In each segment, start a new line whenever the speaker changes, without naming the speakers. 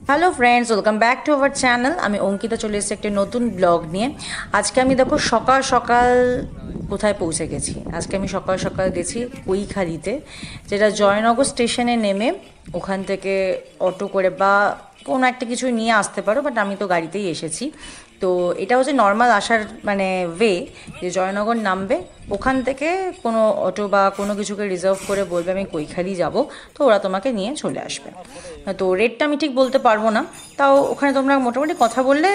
Hello friends, welcome back to our channel. আমি অঙ্কিতা চলে এসেছি একটা নতুন ব্লগ নিয়ে। আজকে আমি দেখো সকাল সকাল কোথায় পৌঁছে গেছি। আজকে আমি সকাল সকাল গেছি কৈখালিতে, যেটা জয়নগর স্টেশনে নেমে ওখান থেকে অটো করে বা কোনো একটা কিছু নিয়ে আসতে পারো, বাট আমি তো গাড়িতেই এসেছি। তো এটা হচ্ছে নর্মাল আসার মানে ওয়ে, যে জয়নগর নামবে, ওখান থেকে কোনো অটো বা কোনো কিছুকে রিজার্ভ করে বলবে আমি কৈখালি যাব, তো ওরা তোমাকে নিয়ে চলে আসবে। তো রেটটা আমি ঠিক বলতে পারবো না, তাও ওখানে তোমরা মোটামুটি কথা বললে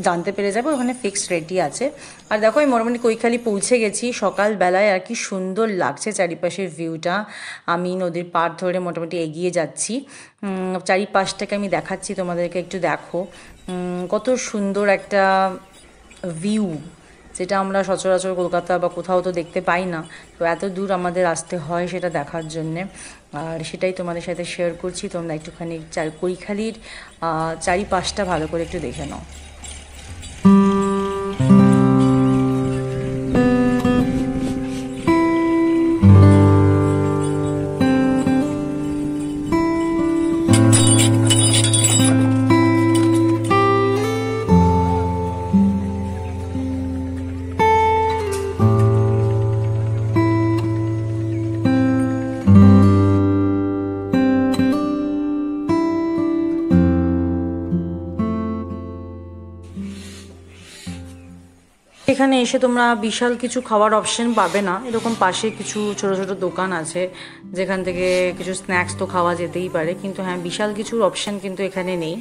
জানতে পেরে যাবে, ওখানে ফিক্সড রেটই আছে। আর দেখো আমি মোটামুটি কৈখালি পৌঁছে গেছি সকালবেলায়, আর কি সুন্দর লাগছে চারিপাশের ভিউটা। আমি নদীর পাড় ধরে মোটামুটি এগিয়ে যাচ্ছি, চারিপাশটাকে আমি দেখাচ্ছি তোমাদেরকে, একটু দেখো কত সুন্দর একটা ভিউ, যেটা আমরা সচরাচর কলকাতা বা কোথাও তো দেখতে পাই না। তো এত দূর আমাদের আসতে হয় সেটা দেখার জন্যে, আর সেটাই তোমাদের সাথে শেয়ার করছি। তোমরা একটুখানি কৈখালির চারিপাশটা ভালো করে একটু দেখে নাও। এখানে এসে তোমরা বিশাল কিছু খাওয়ার অপশন পাবে না, এরকম পাশে কিছু ছোট ছোট দোকান আছে যেখান থেকে কিছু স্ন্যাক্স তো খাওয়া যেতেই পারে, কিন্তু হ্যাঁ, বিশাল কিছুর অপশন কিন্তু এখানে নেই।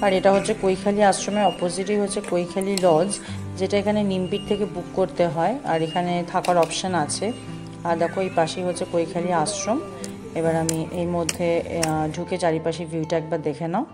আর এটা হচ্ছে কৈখালি আশ্রমের অপোজিটেই হচ্ছে কৈখালি লজ, যেটা এখানে নিমপিট থেকে বুক করতে হয়, আর এখানে থাকার অপশান আছে। আর দেখো এই পাশেই হচ্ছে কৈখালি আশ্রম। এবার আমি এর মধ্যে ঢুকে চারিপাশে ভিউটা একবার দেখে নাও।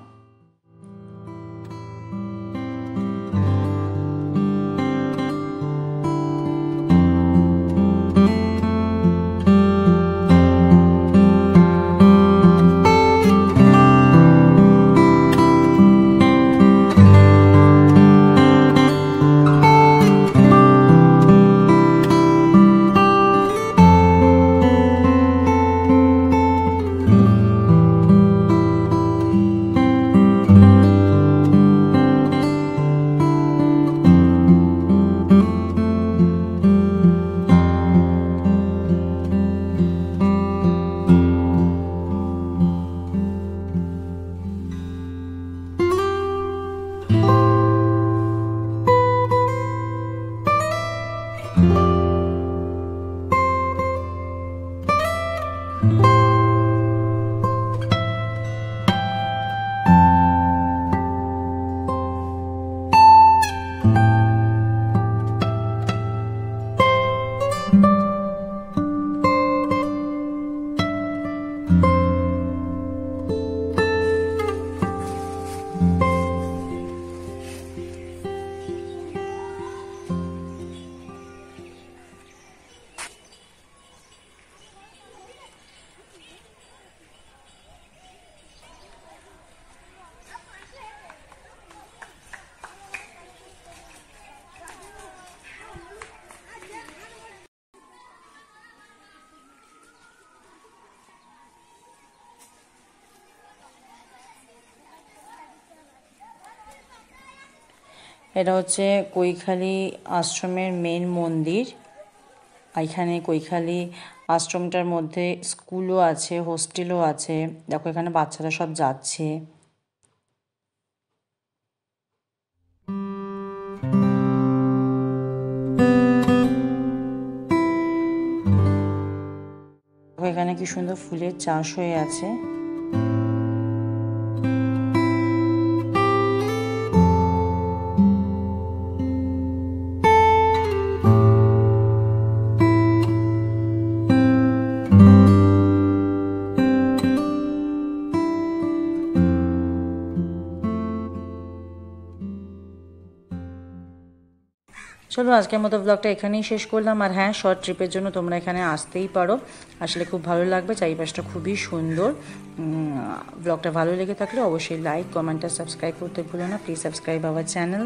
এটা হচ্ছে কৈখালি আশ্রমের মেন মন্দির। এখানে কৈখালি আশ্রমটার মধ্যে স্কুলও আছে, হোস্টেলও আছে। দেখো এখানে বাচ্চারা সব যাচ্ছে। দেখো এখানে কি সুন্দর ফুলের চাষ হয়ে আছে। চলো চলো আজকের মতো ব্লগটা এখানেই শেষ করলাম। আর হ্যাঁ, শর্ট ট্রিপের জন্য তোমরা এখানে আসতেই পারো, আসলে খুব ভালো লাগবে, চারিপাশটা খুবই সুন্দর। ব্লগটা ভালো লেগে থাকলে অবশ্যই লাইক, কমেন্ট আর সাবস্ক্রাইব করতে ভুলো না। Please subscribe our channel.